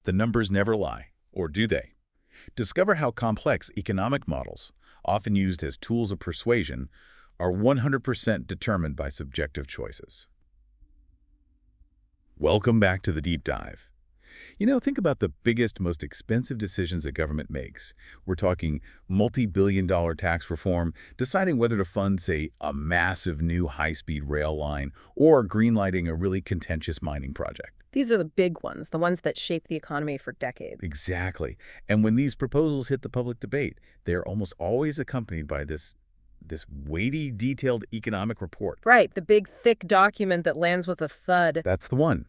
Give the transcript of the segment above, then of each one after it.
The numbers never lie, or do they? Discover how complex economic models, often used as tools of persuasion, are 100% determined by subjective choices. Welcome back to the deep dive. Think about the biggest, most expensive decisions a government makes. We're talking multi-billion-dollar tax reform, deciding whether to fund, say, a massive new high-speed rail line, or greenlighting a really contentious mining project. These are the big ones, the ones that shape the economy for decades. Exactly. And when these proposals hit the public debate, they're almost always accompanied by this weighty, detailed economic report. Right, the big, thick document that lands with a thud. That's the one.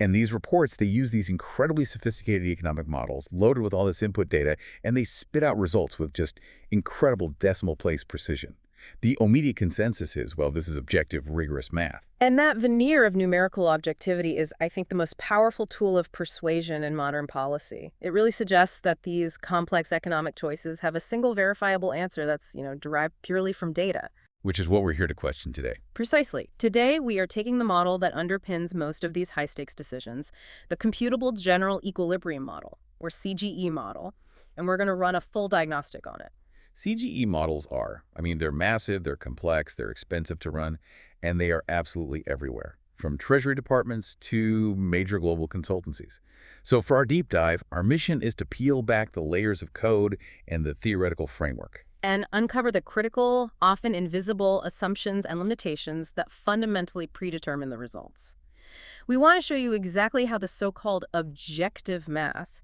And these reports, they use these incredibly sophisticated economic models loaded with all this input data, and they spit out results with just incredible decimal place precision. The immediate consensus is, well, this is objective, rigorous math. And that veneer of numerical objectivity is, I think, the most powerful tool of persuasion in modern policy. It really suggests that these complex economic choices have a single verifiable answer that's, derived purely from data. Which is what we're here to question today. Precisely. Today, we are taking the model that underpins most of these high-stakes decisions, the Computable General Equilibrium model, or CGE model, and we're going to run a full diagnostic on it. CGE models they're massive, they're complex, they're expensive to run, and they are absolutely everywhere, from treasury departments to major global consultancies. So for our deep dive, our mission is to peel back the layers of code and the theoretical framework. And uncover the critical, often invisible assumptions and limitations that fundamentally predetermine the results. We want to show you exactly how the so-called objective math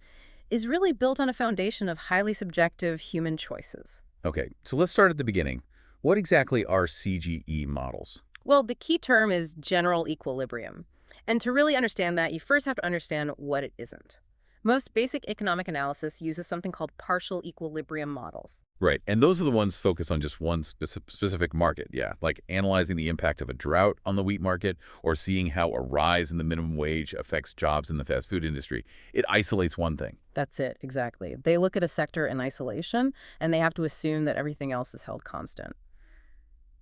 is really built on a foundation of highly subjective human choices. Okay, so let's start at the beginning. What exactly are CGE models? Well, the key term is general equilibrium. And to really understand that, you first have to understand what it isn't. Most basic economic analysis uses something called partial equilibrium models. Right, and those are the ones focused on just one specific market, like analyzing the impact of a drought on the wheat market or seeing how a rise in the minimum wage affects jobs in the fast food industry. It isolates one thing. That's it, exactly. They look at a sector in isolation, and they have to assume that everything else is held constant.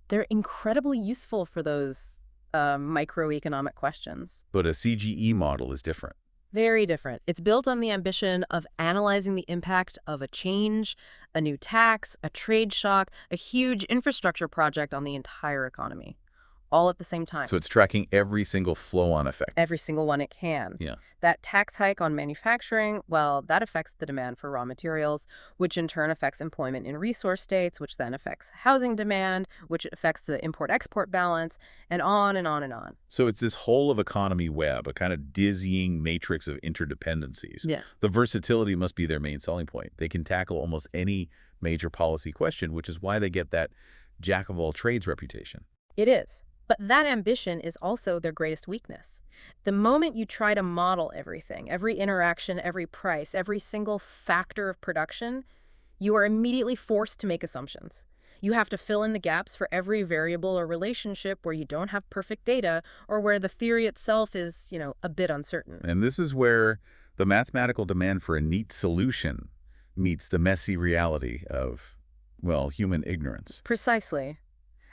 They're incredibly useful for those microeconomic questions. But a CGE model is different. Very different. It's built on the ambition of analyzing the impact of a change, a new tax, a trade shock, a huge infrastructure project on the entire economy, all at the same time. So it's tracking every single flow-on effect. Every single one it can. Yeah. That tax hike on manufacturing, well, that affects the demand for raw materials, which in turn affects employment in resource states, which then affects housing demand, which affects the import-export balance, and on and on and on. So it's this whole of economy web, a kind of dizzying matrix of interdependencies. Yeah. The versatility must be their main selling point. They can tackle almost any major policy question, which is why they get that jack-of-all-trades reputation. It is. But that ambition is also their greatest weakness. The moment you try to model everything, every interaction, every price, every single factor of production, you are immediately forced to make assumptions. You have to fill in the gaps for every variable or relationship where you don't have perfect data or where the theory itself is, a bit uncertain. And this is where the mathematical demand for a neat solution meets the messy reality of, human ignorance. Precisely.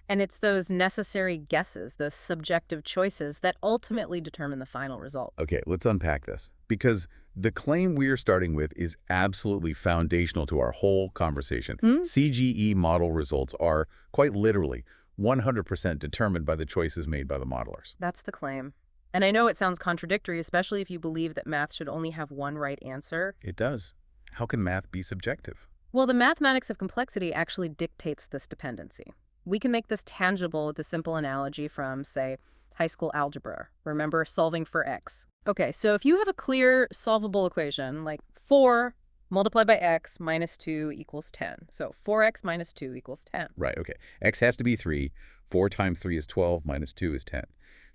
And it's those necessary guesses, those subjective choices that ultimately determine the final result. Okay, let's unpack this. Because the claim we are starting with is absolutely foundational to our whole conversation. CGE model results are, quite literally, 100% determined by the choices made by the modelers. That's the claim. And I know it sounds contradictory, especially if you believe that math should only have one right answer. It does. How can math be subjective? Well, the mathematics of complexity actually dictates this dependency. We can make this tangible with a simple analogy from, say, high school algebra. Remember solving for x. Okay, so if you have a clear solvable equation, like 4 multiplied by x minus 2 equals 10. So 4x minus 2 equals 10. Right, okay. X has to be 3. 4 times 3 is 12, minus 2 is 10.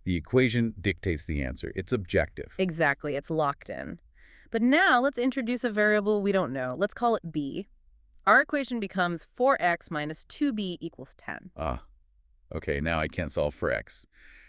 The equation dictates the answer. It's objective. Exactly, it's locked in. But now let's introduce a variable we don't know. Let's call it b. Our equation becomes 4x minus 2b equals 10. Okay, now I can't solve for x.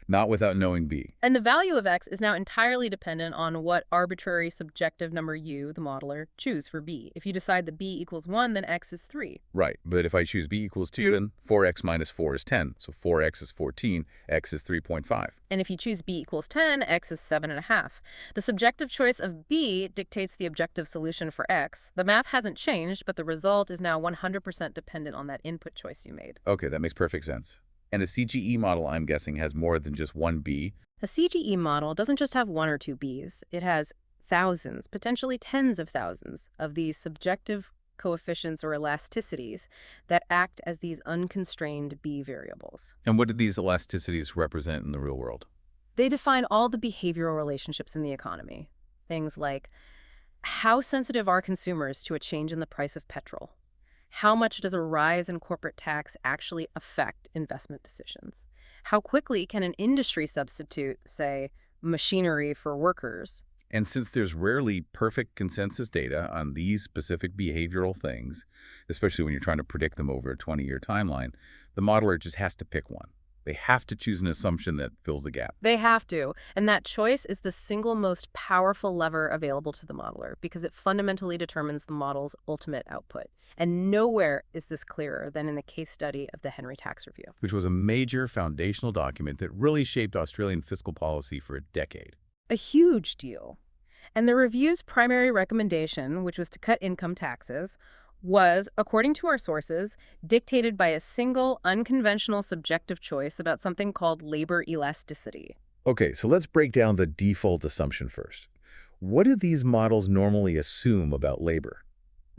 not without knowing B. And the value of x is now entirely dependent on what arbitrary subjective number you, the modeler, choose for b. If you decide that b equals 1, then x is 3. Right, but if I choose B equals 2, then 4x minus 4 is 10. So 4x is 14, x is 3.5. And if you choose b equals 10, x is 7.5. The subjective choice of b dictates the objective solution for x. The math hasn't changed, but the result is now 100% dependent on that input choice you made. Okay, that makes perfect sense. And a CGE model, I'm guessing, has more than just one B. A CGE model doesn't just have one or two b's. It has thousands, potentially tens of thousands, of these subjective coefficients or elasticities that act as these unconstrained b variables. And what do these elasticities represent in the real world? They define all the behavioral relationships in the economy. Things like, how sensitive are consumers to a change in the price of petrol? How much does a rise in corporate tax actually affect investment decisions? How quickly can an industry substitute, say, machinery for workers? And since there's rarely perfect consensus data on these specific behavioral things, especially when you're trying to predict them over a 20-year timeline, the modeler just has to pick one. They have to choose an assumption that fills the gap. They have to, and that choice is the single most powerful lever available to the modeler because it fundamentally determines the model's ultimate output. And nowhere is this clearer than in the case study of the Henry Tax Review, Which was a major foundational document that really shaped Australian fiscal policy for a decade. a huge deal. And the review's primary recommendation, which was to cut income taxes, was, according to our sources, dictated by a single, unconventional subjective choice about something called labor elasticity. Okay, so let's break down the default assumption first. What do these models normally assume about labor?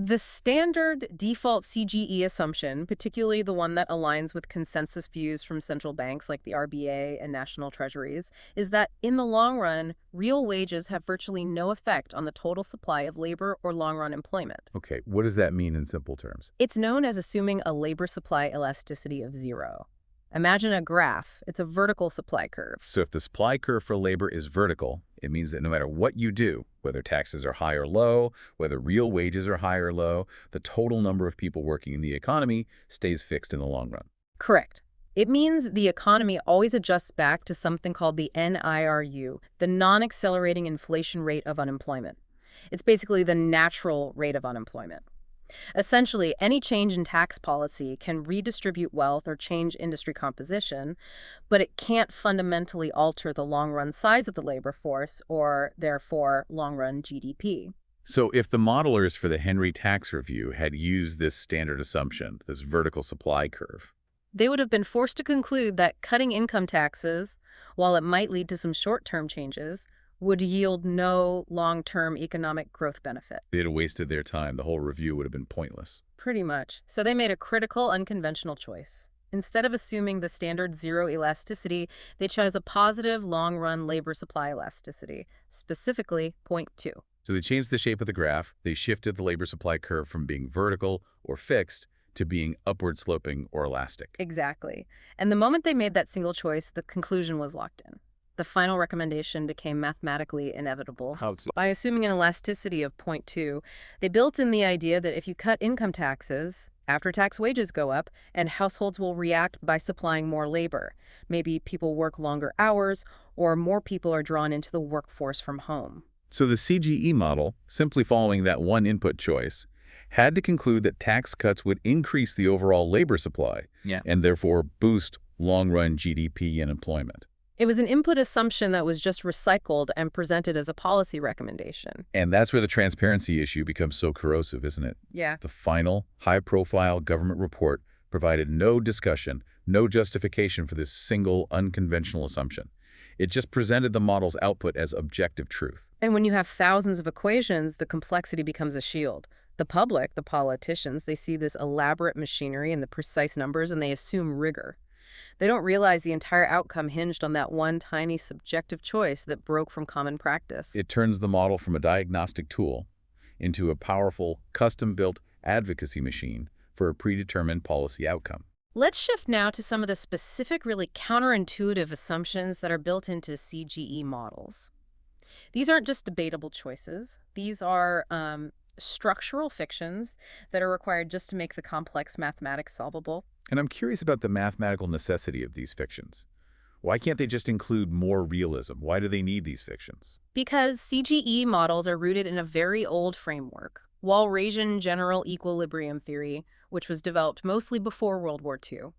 The standard default CGE assumption, particularly the one that aligns with consensus views from central banks like the RBA and national treasuries, is that in the long run, real wages have virtually no effect on the total supply of labor or long-run employment. Okay, what does that mean in simple terms? It's known as assuming a labor supply elasticity of 0. Imagine a graph. It's a vertical supply curve. So if the supply curve for labor is vertical, it means that no matter what you do, whether taxes are high or low, whether real wages are high or low, the total number of people working in the economy stays fixed in the long run. Correct. It means the economy always adjusts back to something called the NIRU, the non-accelerating inflation rate of unemployment. It's basically the natural rate of unemployment. Essentially, any change in tax policy can redistribute wealth or change industry composition, but it can't fundamentally alter the long-run size of the labor force or, therefore, long-run GDP. So if the modelers for the Henry Tax Review had used this standard assumption, this vertical supply curve, They would have been forced to conclude that cutting income taxes, while it might lead to some short-term changes, would yield no long-term economic growth benefit. they'd have wasted their time. The whole review would have been pointless. Pretty much. So they made a critical, unconventional choice. Instead of assuming the standard zero elasticity, they chose a positive long-run labor supply elasticity, specifically 0.2. So they changed the shape of the graph. They shifted the labor supply curve from being vertical or fixed to being upward sloping or elastic. Exactly. And the moment they made that single choice, the conclusion was locked in. The final recommendation became mathematically inevitable. How it's By assuming an elasticity of 0.2, they built in the idea that if you cut income taxes, after-tax wages go up, and households will react by supplying more labor. Maybe people work longer hours, or more people are drawn into the workforce from home. So the CGE model, simply following that one input choice, had to conclude that tax cuts would increase the overall labor supply and therefore boost long-run GDP and employment. It was an input assumption that was just recycled and presented as a policy recommendation. And that's where the transparency issue becomes so corrosive, isn't it? Yeah. The final, high-profile government report provided no discussion, no justification for this single, unconventional assumption. It just presented the model's output as objective truth. And when you have thousands of equations, the complexity becomes a shield. The public, the politicians, they see this elaborate machinery and the precise numbers, and they assume rigor. They don't realize the entire outcome hinged on that one tiny subjective choice that broke from common practice. It turns the model from a diagnostic tool into a powerful, custom-built advocacy machine for a predetermined policy outcome. Let's shift now to some of the specific, really counterintuitive assumptions that are built into CGE models. These aren't just debatable choices. These are structural fictions that are required just to make the complex mathematics solvable. And I'm curious about the mathematical necessity of these fictions. Why can't they just include more realism? Why do they need these fictions? Because CGE models are rooted in a very old framework, Walrasian General Equilibrium theory, which was developed mostly before World War II.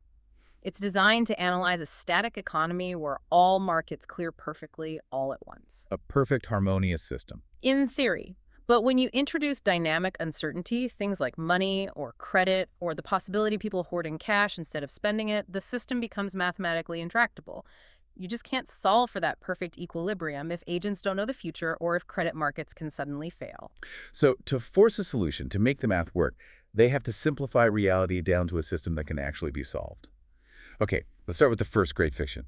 It's designed to analyze a static economy where all markets clear perfectly all at once. A perfect harmonious system. In theory. But when you introduce dynamic uncertainty, things like money or credit or the possibility of people hoarding cash instead of spending it, the system becomes mathematically intractable. You just can't solve for that perfect equilibrium if agents don't know the future or if credit markets can suddenly fail. So to force a solution, to make the math work, they have to simplify reality down to a system that can actually be solved. Okay, let's start with the first great fiction.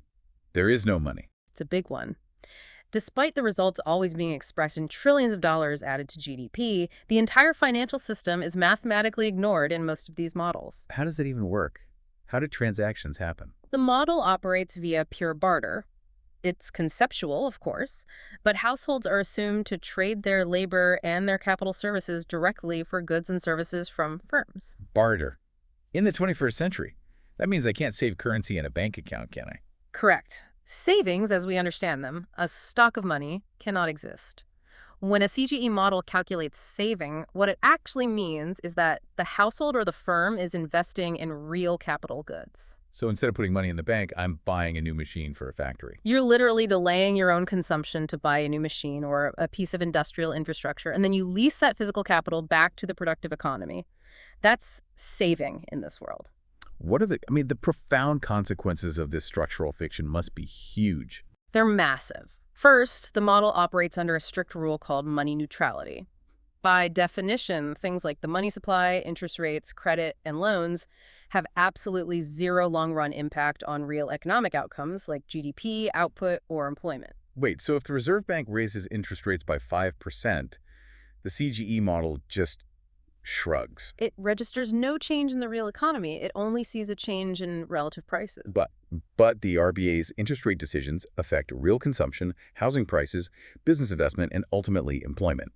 There is no money. It's a big one. Despite the results always being expressed in trillions of dollars added to GDP, the entire financial system is mathematically ignored in most of these models. How does that even work? How do transactions happen? The model operates via pure barter. It's conceptual, of course, but households are assumed to trade their labor and their capital services directly for goods and services from firms. Barter. In the 21st century. That means I can't save currency in a bank account, can I? Correct. Savings, as we understand them, a stock of money, cannot exist. When a CGE model calculates saving, what it actually means is that the household or the firm is investing in real capital goods. So instead of putting money in the bank, I'm buying a new machine for a factory. You're literally delaying your own consumption to buy a new machine or a piece of industrial infrastructure, and then you lease that physical capital back to the productive economy. That's saving in this world. What are the profound consequences of this structural fiction must be huge. They're massive. First, the model operates under a strict rule called money neutrality. By definition, things like the money supply, interest rates, credit, and loans have absolutely zero long-run impact on real economic outcomes like GDP, output, or employment. Wait, so if the Reserve Bank raises interest rates by 5%, the CGE model just shrugs. It registers no change in the real economy. It only sees a change in relative prices. But the RBA's interest rate decisions affect real consumption, housing prices, business investment, and ultimately employment.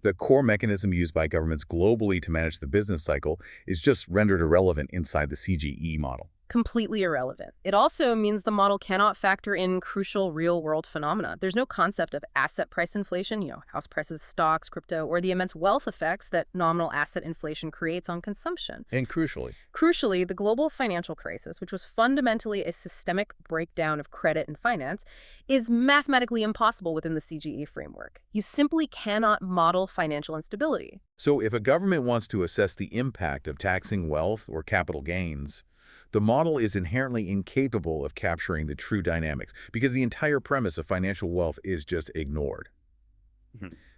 The core mechanism used by governments globally to manage the business cycle is just rendered irrelevant inside the CGE model. Completely irrelevant. It also means the model cannot factor in crucial real-world phenomena. There's no concept of asset price inflation, house prices, stocks, crypto, or the immense wealth effects that nominal asset inflation creates on consumption. And Crucially, the global financial crisis, which was fundamentally a systemic breakdown of credit and finance, is mathematically impossible within the CGE framework. You simply cannot model financial instability. So if a government wants to assess the impact of taxing wealth or capital gains, the model is inherently incapable of capturing the true dynamics because the entire premise of financial wealth is just ignored.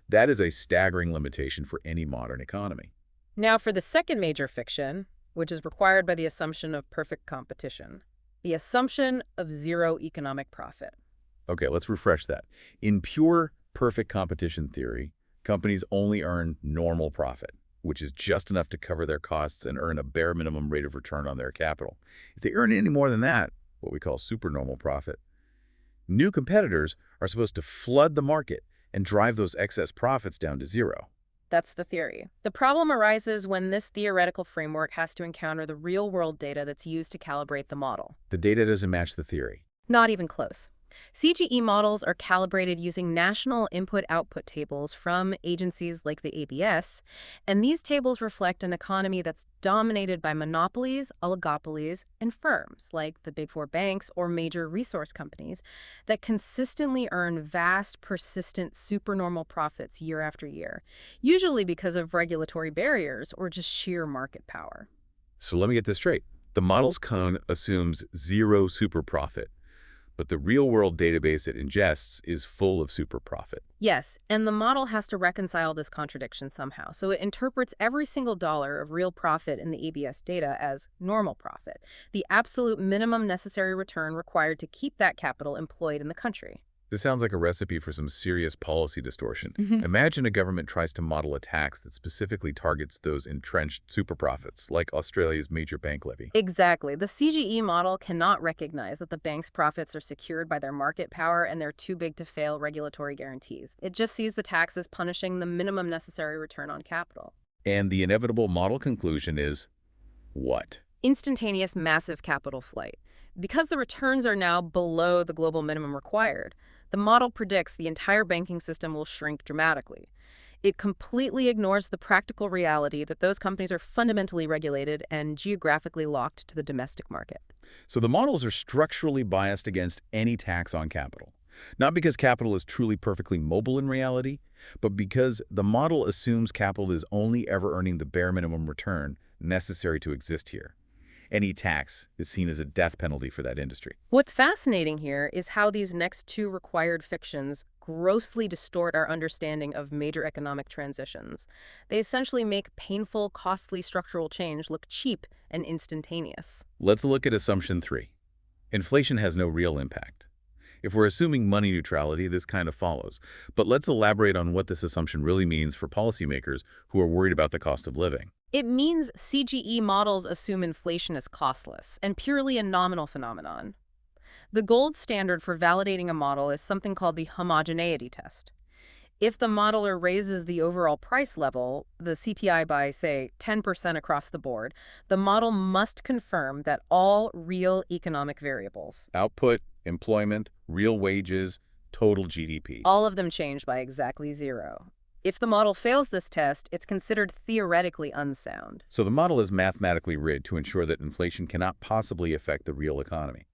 That is a staggering limitation for any modern economy. Now for the second major fiction, which is required by the assumption of perfect competition, the assumption of zero economic profit. Okay, let's refresh that. In pure perfect competition theory, companies only earn normal profit, which is just enough to cover their costs and earn a bare minimum rate of return on their capital. If they earn any more than that, what we call supernormal profit, new competitors are supposed to flood the market and drive those excess profits down to zero. That's the theory. The problem arises when this theoretical framework has to encounter the real-world data that's used to calibrate the model. The data doesn't match the theory. Not even close. CGE models are calibrated using national input-output tables from agencies like the ABS, and these tables reflect an economy that's dominated by monopolies, oligopolies, and firms like the Big Four banks or major resource companies that consistently earn vast, persistent, supernormal profits year after year, usually because of regulatory barriers or just sheer market power. So let me get this straight. The model's cone assumes zero super profit, but the real-world database it ingests is full of super profit. Yes, and the model has to reconcile this contradiction somehow, so it interprets every single dollar of real profit in the ABS data as normal profit, the absolute minimum necessary return required to keep that capital employed in the country. This sounds like a recipe for some serious policy distortion. Imagine a government tries to model a tax that specifically targets those entrenched super profits, like Australia's major bank levy. Exactly. The CGE model cannot recognize that the bank's profits are secured by their market power and their too-big-to-fail regulatory guarantees. It just sees the tax as punishing the minimum necessary return on capital. And the inevitable model conclusion is what? Instantaneous massive capital flight. Because the returns are now below the global minimum required, the model predicts the entire banking system will shrink dramatically. It completely ignores the practical reality that those companies are fundamentally regulated and geographically locked to the domestic market. So the models are structurally biased against any tax on capital. Not because capital is truly perfectly mobile in reality, but because the model assumes capital is only ever earning the bare minimum return necessary to exist here. Any tax is seen as a death penalty for that industry. What's fascinating here is how these next two required fictions grossly distort our understanding of major economic transitions. They essentially make painful, costly structural change look cheap and instantaneous. Let's look at assumption 3. Inflation has no real impact. If we're assuming money neutrality, this kind of follows. But let's elaborate on what this assumption really means for policymakers who are worried about the cost of living. It means CGE models assume inflation is costless and purely a nominal phenomenon. The gold standard for validating a model is something called the homogeneity test. If the modeler raises the overall price level, the CPI, by, say, 10% across the board, the model must confirm that all real economic variables, Output, employment, real wages, total GDP. all of them change by exactly zero. If the model fails this test, it's considered theoretically unsound. So the model is mathematically rigged to ensure that inflation cannot possibly affect the real economy,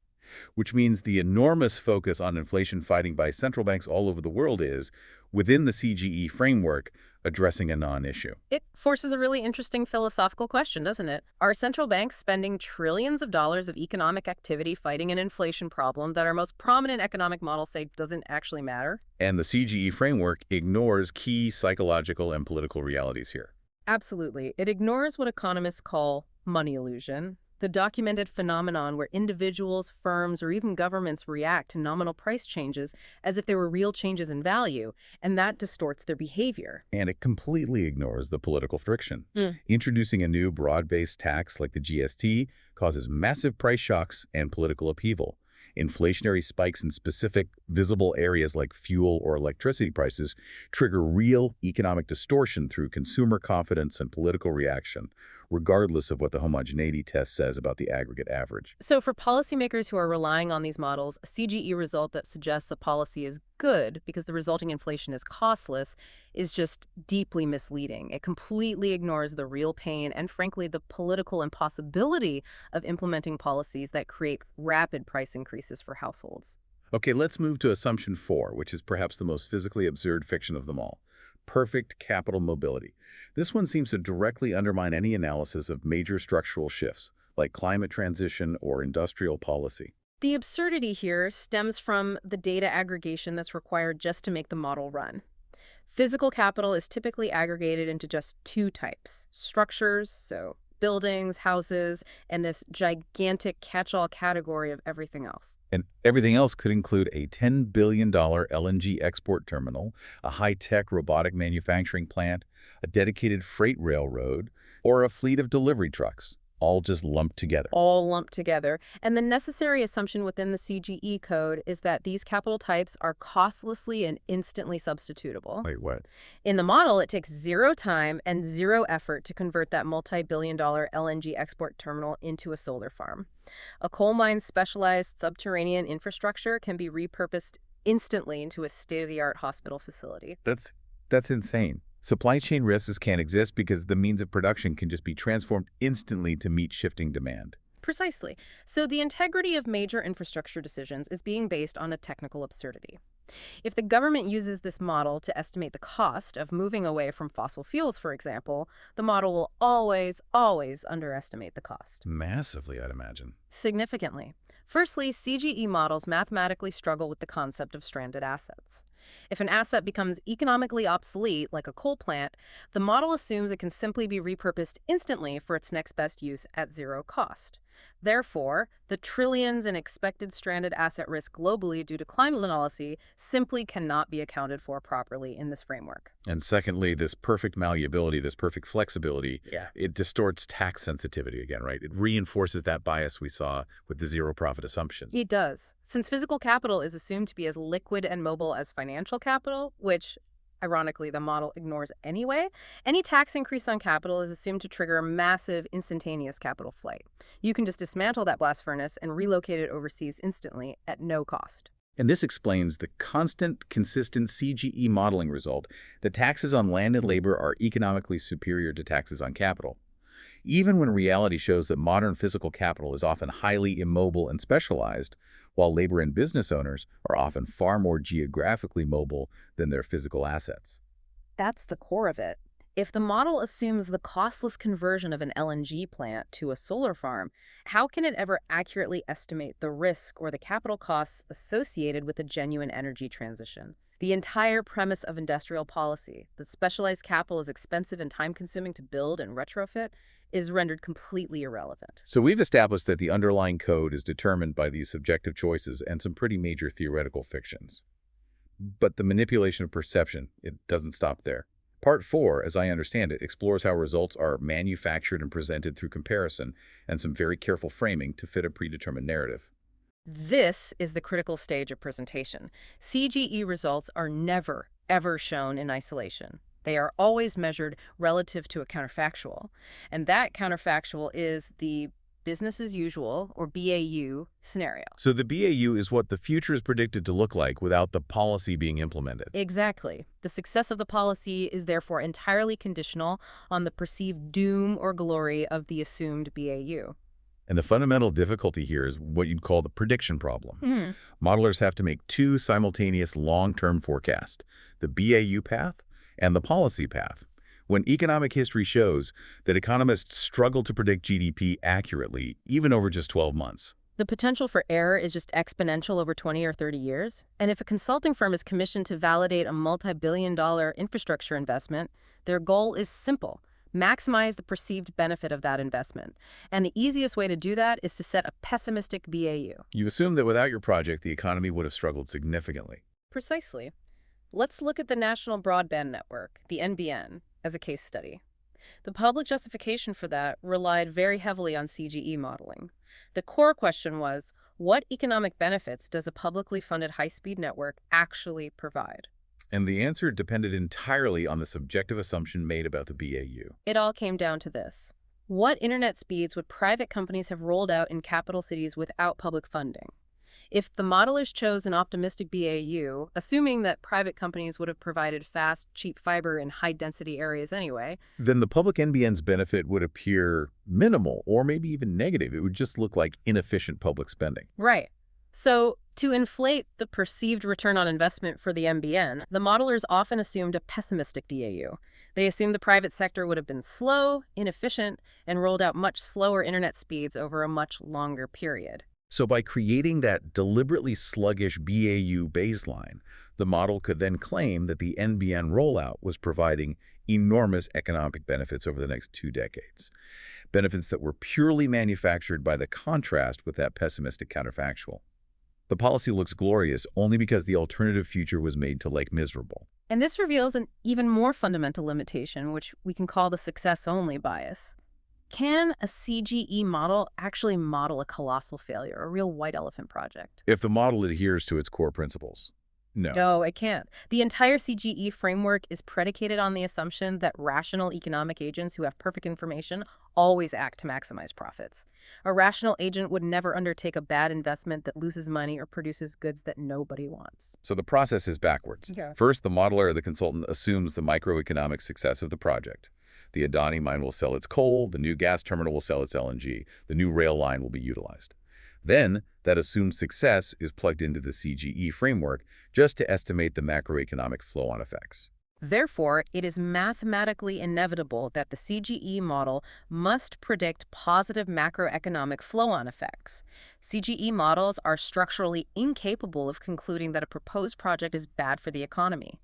which means the enormous focus on inflation fighting by central banks all over the world is, within the CGE framework, addressing a non-issue. It forces a really interesting philosophical question, doesn't it? Are central banks spending trillions of dollars of economic activity fighting an inflation problem that our most prominent economic models say doesn't actually matter? And the CGE framework ignores key psychological and political realities here. Absolutely. It ignores what economists call money illusion, the documented phenomenon where individuals, firms, or even governments react to nominal price changes as if they were real changes in value, and that distorts their behavior. And it completely ignores the political friction. Mm. Introducing a new broad-based tax like the GST causes massive price shocks and political upheaval. Inflationary spikes in specific, visible areas like fuel or electricity prices trigger real economic distortion through consumer confidence and political reaction, regardless of what the homogeneity test says about the aggregate average. So for policymakers who are relying on these models, a CGE result that suggests a policy is good because the resulting inflation is costless is just deeply misleading. It completely ignores the real pain and, frankly, the political impossibility of implementing policies that create rapid price increases for households. Okay, let's move to assumption 4, which is perhaps the most physically absurd fiction of them all. Perfect capital mobility. This one seems to directly undermine any analysis of major structural shifts, like climate transition or industrial policy. The absurdity here stems from the data aggregation that's required just to make the model run. Physical capital is typically aggregated into just two types: structures, so buildings, houses, and this gigantic catch-all category of everything else. And everything else could include a $10 billion LNG export terminal, a high-tech robotic manufacturing plant, a dedicated freight railroad, or a fleet of delivery trucks, all just lumped together. All lumped together. And the necessary assumption within the CGE code is that these capital types are costlessly and instantly substitutable. Wait, what? In the model, it takes zero time and zero effort to convert that multi-billion-dollar LNG export terminal into a solar farm. A coal mine's specialized subterranean infrastructure can be repurposed instantly into a state-of-the-art hospital facility. That's insane. Supply chain risks can't exist because the means of production can just be transformed instantly to meet shifting demand. Precisely. So the integrity of major infrastructure decisions is being based on a technical absurdity. If the government uses this model to estimate the cost of moving away from fossil fuels, for example, the model will always underestimate the cost. Massively, I'd imagine. Significantly. Firstly, CGE models mathematically struggle with the concept of stranded assets. If an asset becomes economically obsolete, like a coal plant, the model assumes it can simply be repurposed instantly for its next best use at zero cost. Therefore, the trillions in expected stranded asset risk globally due to climate policy simply cannot be accounted for properly in this framework. And secondly, this perfect malleability, this perfect flexibility, Yeah. it distorts tax sensitivity again, right? It reinforces that bias we saw with the zero profit assumption. It does. Since physical capital is assumed to be as liquid and mobile as financial capital, which, ironically, the model ignores anyway, any tax increase on capital is assumed to trigger a massive, instantaneous capital flight. You can just dismantle that blast furnace and relocate it overseas instantly at no cost. And this explains the constant, consistent CGE modeling result that taxes on land and labor are economically superior to taxes on capital. Even when reality shows that modern physical capital is often highly immobile and specialized, while labor and business owners are often far more geographically mobile than their physical assets. That's the core of it. If the model assumes the costless conversion of an LNG plant to a solar farm, how can it ever accurately estimate the risk or the capital costs associated with a genuine energy transition? The entire premise of industrial policy, that specialized capital is expensive and time-consuming to build and retrofit, is rendered completely irrelevant. So we've established that the underlying code is determined by these subjective choices and some pretty major theoretical fictions. But the manipulation of perception, it doesn't stop there. Part 4, as I understand it, explores how results are manufactured and presented through comparison and some very careful framing to fit a predetermined narrative. This is the critical stage of presentation. CGE results are never, ever shown in isolation. They are always measured relative to a counterfactual. And that counterfactual is the business as usual, or BAU, scenario. So the BAU is what the future is predicted to look like without the policy being implemented. Exactly. The success of the policy is therefore entirely conditional on the perceived doom or glory of the assumed BAU. And the fundamental difficulty here is what you'd call the prediction problem. Modelers have to make two simultaneous long-term forecasts, the BAU path and the policy path. When economic history shows that economists struggle to predict GDP accurately, even over just 12 months. The potential for error is just exponential over 20 or 30 years. And if a consulting firm is commissioned to validate a multi-billion-dollar infrastructure investment, their goal is simple: maximize the perceived benefit of that investment. And the easiest way to do that is to set a pessimistic BAU. You assume that without your project, the economy would have struggled significantly. Precisely. Let's look at the National Broadband Network, the NBN, as a case study. The public justification for that relied very heavily on CGE modeling. The core question was, what economic benefits does a publicly funded high-speed network actually provide? And the answer depended entirely on the subjective assumption made about the BAU. It all came down to this. What internet speeds would private companies have rolled out in capital cities without public funding? If the modelers chose an optimistic BAU, assuming that private companies would have provided fast, cheap fiber in high-density areas anyway, then the public NBN's benefit would appear minimal or maybe even negative. It would just look like inefficient public spending. right. So, to inflate the perceived return on investment for the NBN, the modelers often assumed a pessimistic DAU. They assumed the private sector would have been slow, inefficient, and rolled out much slower internet speeds over a much longer period. So by creating that deliberately sluggish BAU baseline, the model could then claim that the NBN rollout was providing enormous economic benefits over the next 2 decades. Benefits that were purely manufactured by the contrast with that pessimistic counterfactual. The policy looks glorious only because the alternative future was made to look miserable. And this reveals an even more fundamental limitation, which we can call the success-only bias. Can a CGE model actually model a colossal failure, a real white elephant project? If the model adheres to its core principles, no. No, it can't. The entire CGE framework is predicated on the assumption that rational economic agents who have perfect information always act to maximize profits. A rational agent would never undertake a bad investment that loses money or produces goods that nobody wants. So the process is backwards. Yeah. First, the modeler or the consultant assumes the microeconomic success of the project. The Adani mine will sell its coal, the new gas terminal will sell its LNG, the new rail line will be utilized. Then, that assumed success is plugged into the CGE framework just to estimate the macroeconomic flow-on effects. Therefore, it is mathematically inevitable that the CGE model must predict positive macroeconomic flow-on effects. CGE models are structurally incapable of concluding that a proposed project is bad for the economy.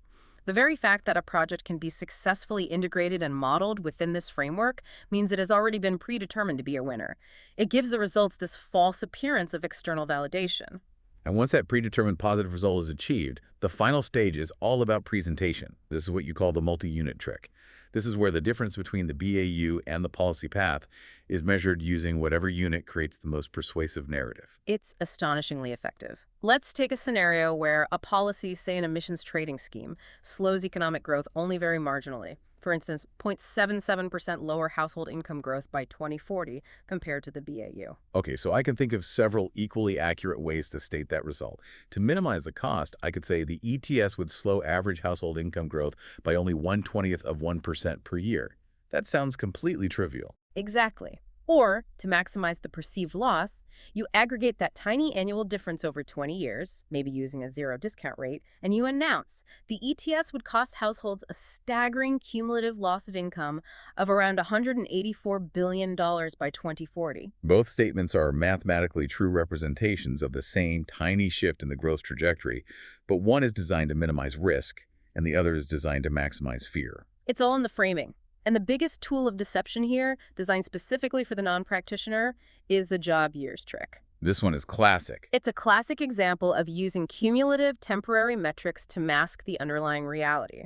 The very fact that a project can be successfully integrated and modeled within this framework means it has already been predetermined to be a winner. It gives the results this false appearance of external validation. And once that predetermined positive result is achieved, the final stage is all about presentation. This is what you call the multi-unit trick. This is where the difference between the BAU and the policy path is measured using whatever unit creates the most persuasive narrative. It's astonishingly effective. Let's take a scenario where a policy, say an emissions trading scheme, slows economic growth only very marginally. For instance, 0.77% lower household income growth by 2040 compared to the BAU. Okay, so I can think of several equally accurate ways to state that result. To minimize the cost, I could say the ETS would slow average household income growth by only 1/20th of 1% per year. That sounds completely trivial. Exactly. Or, to maximize the perceived loss, you aggregate that tiny annual difference over 20 years, maybe using a zero discount rate, and you announce the ETS would cost households a staggering cumulative loss of income of around $184 billion by 2040. Both statements are mathematically true representations of the same tiny shift in the growth trajectory, but one is designed to minimize risk, and the other is designed to maximize fear. It's all in the framing. And the biggest tool of deception here, designed specifically for the non-practitioner, is the job years trick. This one is classic. It's a classic example of using cumulative temporary metrics to mask the underlying reality.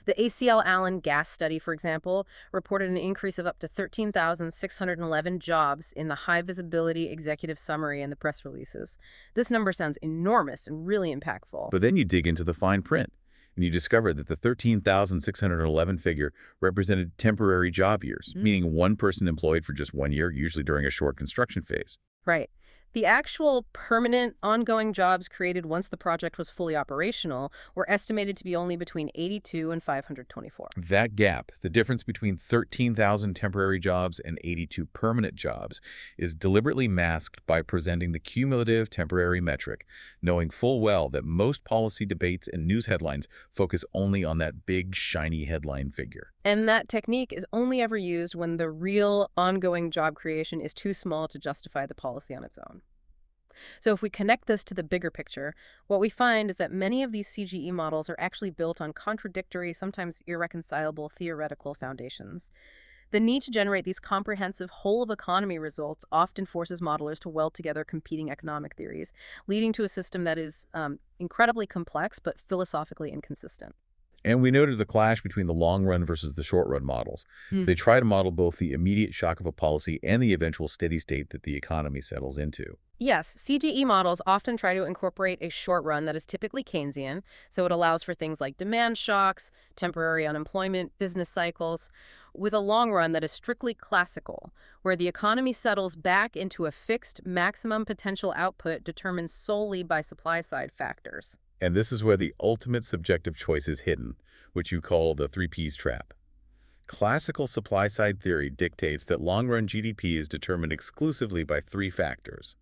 The ACL Allen gas study, for example, reported an increase of up to 13,611 jobs in the high-visibility executive summary and the press releases. This number sounds enormous and really impactful. But then you dig into the fine print, and you discover that the 13,611 figure represented temporary job years, meaning one person employed for just 1 year, usually during a short construction phase. Right. The actual permanent, ongoing jobs created once the project was fully operational were estimated to be only between 82 and 524. That gap, the difference between 13,000 temporary jobs and 82 permanent jobs, is deliberately masked by presenting the cumulative temporary metric, knowing full well that most policy debates and news headlines focus only on that big, shiny headline figure. And that technique is only ever used when the real, ongoing job creation is too small to justify the policy on its own. So if we connect this to the bigger picture, what we find is that many of these CGE models are actually built on contradictory, sometimes irreconcilable theoretical foundations. The need to generate these comprehensive whole-of-economy results often forces modelers to weld together competing economic theories, leading to a system that is incredibly complex but philosophically inconsistent. And we noted the clash between the long-run versus the short-run models. They try to model both the immediate shock of a policy and the eventual steady state that the economy settles into. Yes, CGE models often try to incorporate a short run that is typically Keynesian, so it allows for things like demand shocks, temporary unemployment, business cycles, with a long run that is strictly classical, where the economy settles back into a fixed maximum potential output determined solely by supply-side factors. And this is where the ultimate subjective choice is hidden, which you call the 3Ps trap. Classical supply-side theory dictates that long-run GDP is determined exclusively by three factors: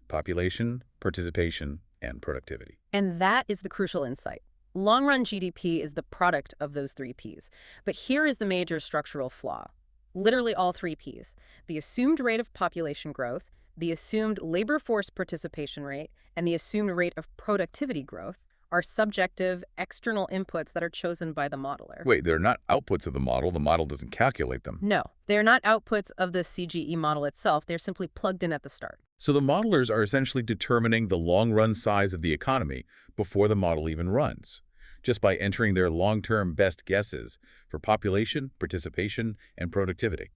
population, participation, and productivity. And that is the crucial insight. Long-run GDP is the product of those three Ps. But here is the major structural flaw. Literally all three Ps. The assumed rate of population growth, the assumed labor force participation rate, and the assumed rate of productivity growth are subjective, external inputs that are chosen by the modeler. Wait, they're not outputs of the model. The model doesn't calculate them. No, they're not outputs of the CGE model itself. They're simply plugged in at the start. So the modelers are essentially determining the long-run size of the economy before the model even runs, just by entering their long-term best guesses for population, participation, and productivity.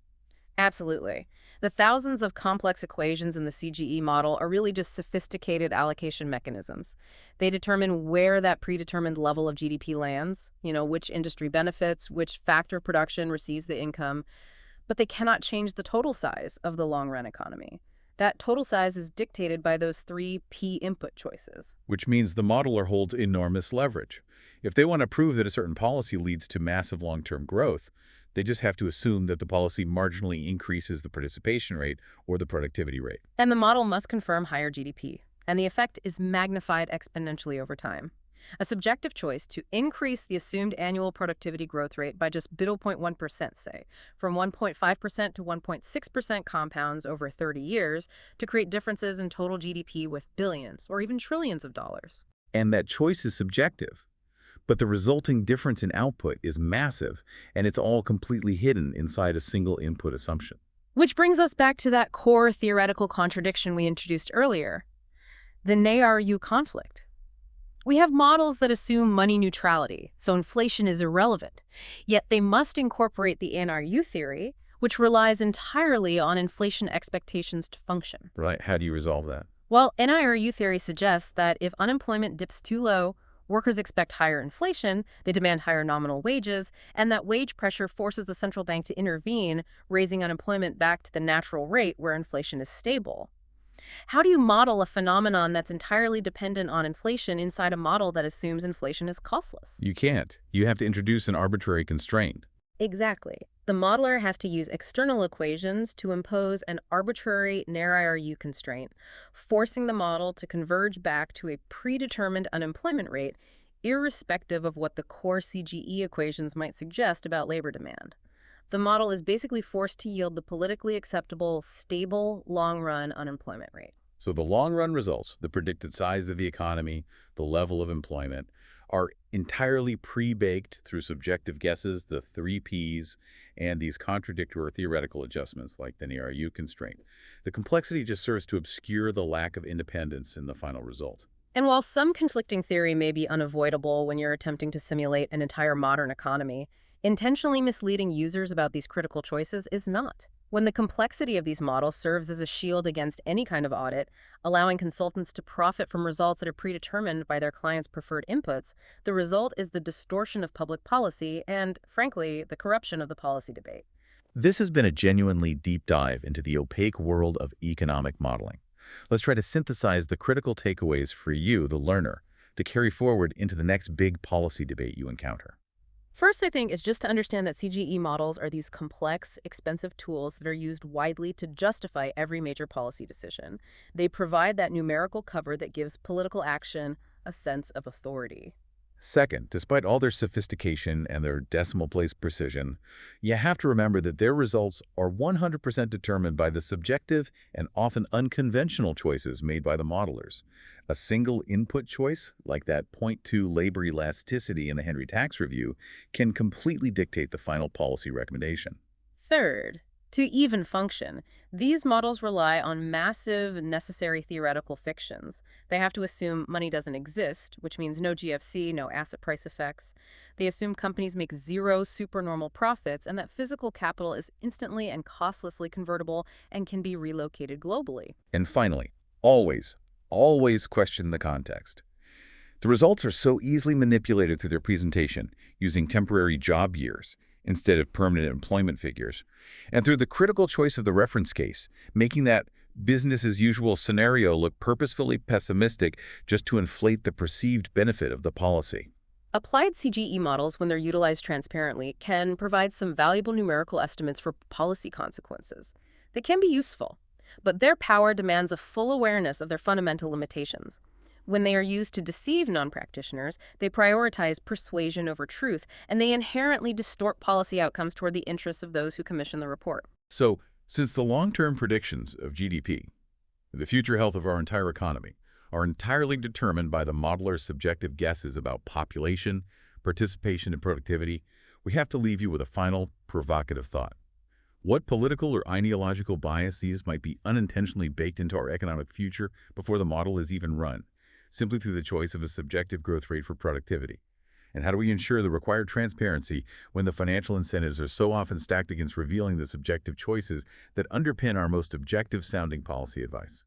Absolutely. The thousands of complex equations in the CGE model are really just sophisticated allocation mechanisms. They determine where that predetermined level of GDP lands, which industry benefits, which factor of production receives the income, but they cannot change the total size of the long-run economy. That total size is dictated by those three P input choices. Which means the modeler holds enormous leverage. If they want to prove that a certain policy leads to massive long-term growth, they just have to assume that the policy marginally increases the participation rate or the productivity rate. And the model must confirm higher GDP, and the effect is magnified exponentially over time. A subjective choice to increase the assumed annual productivity growth rate by just 0.1%, say, from 1.5% to 1.6% compounds over 30 years to create differences in total GDP with billions or even trillions of dollars. And that choice is subjective. But the resulting difference in output is massive, and it's all completely hidden inside a single input assumption. Which brings us back to that core theoretical contradiction we introduced earlier. The NARU conflict. We have models that assume money neutrality, so inflation is irrelevant. Yet they must incorporate the NRU theory, which relies entirely on inflation expectations to function. Right. How do you resolve that? Well, NIRU theory suggests that if unemployment dips too low, workers expect higher inflation, they demand higher nominal wages, and that wage pressure forces the central bank to intervene, raising unemployment back to the natural rate where inflation is stable. How do you model a phenomenon that's entirely dependent on inflation inside a model that assumes inflation is costless? You can't. You have to introduce an arbitrary constraint. Exactly. The modeler has to use external equations to impose an arbitrary NARU constraint, forcing the model to converge back to a predetermined unemployment rate, irrespective of what the core CGE equations might suggest about labor demand. The model is basically forced to yield the politically acceptable, stable, long-run unemployment rate. So the long-run results, the predicted size of the economy, the level of employment, are entirely pre-baked through subjective guesses, the three Ps, and these contradictory or theoretical adjustments like the NARU constraint. The complexity just serves to obscure the lack of independence in the final result. And while some conflicting theory may be unavoidable when you're attempting to simulate an entire modern economy, intentionally misleading users about these critical choices is not. When the complexity of these models serves as a shield against any kind of audit, allowing consultants to profit from results that are predetermined by their clients' preferred inputs, the result is the distortion of public policy and, frankly, the corruption of the policy debate. This has been a genuinely deep dive into the opaque world of economic modeling. Let's try to synthesize the critical takeaways for you, the learner, to carry forward into the next big policy debate you encounter. First, I think, is just to understand that CGE models are these complex, expensive tools that are used widely to justify every major policy decision. They provide that numerical cover that gives political action a sense of authority. Second, despite all their sophistication and their decimal place precision, you have to remember that their results are 100% determined by the subjective and often unconventional choices made by the modelers. A single input choice, like that .2 labor elasticity in the Henry Tax Review, can completely dictate the final policy recommendation. Third, to even function, these models rely on massive, necessary theoretical fictions. They have to assume money doesn't exist, which means no GFC, no asset price effects. They assume companies make zero supernormal profits and that physical capital is instantly and costlessly convertible and can be relocated globally. And finally, always question the context. The results are so easily manipulated through their presentation, using temporary job years instead of permanent employment figures, and through the critical choice of the reference case, making that business-as-usual scenario look purposefully pessimistic just to inflate the perceived benefit of the policy. Applied CGE models, when they're utilized transparently, can provide some valuable numerical estimates for policy consequences. They can be useful, but their power demands a full awareness of their fundamental limitations. When they are used to deceive non-practitioners, they prioritize persuasion over truth, and they inherently distort policy outcomes toward the interests of those who commission the report. So, since the long-term predictions of GDP, the future health of our entire economy, are entirely determined by the modeler's subjective guesses about population, participation, and productivity, we have to leave you with a final, provocative thought. What political or ideological biases might be unintentionally baked into our economic future before the model is even run, simply through the choice of a subjective growth rate for productivity? And how do we ensure the required transparency when the financial incentives are so often stacked against revealing the subjective choices that underpin our most objective-sounding policy advice?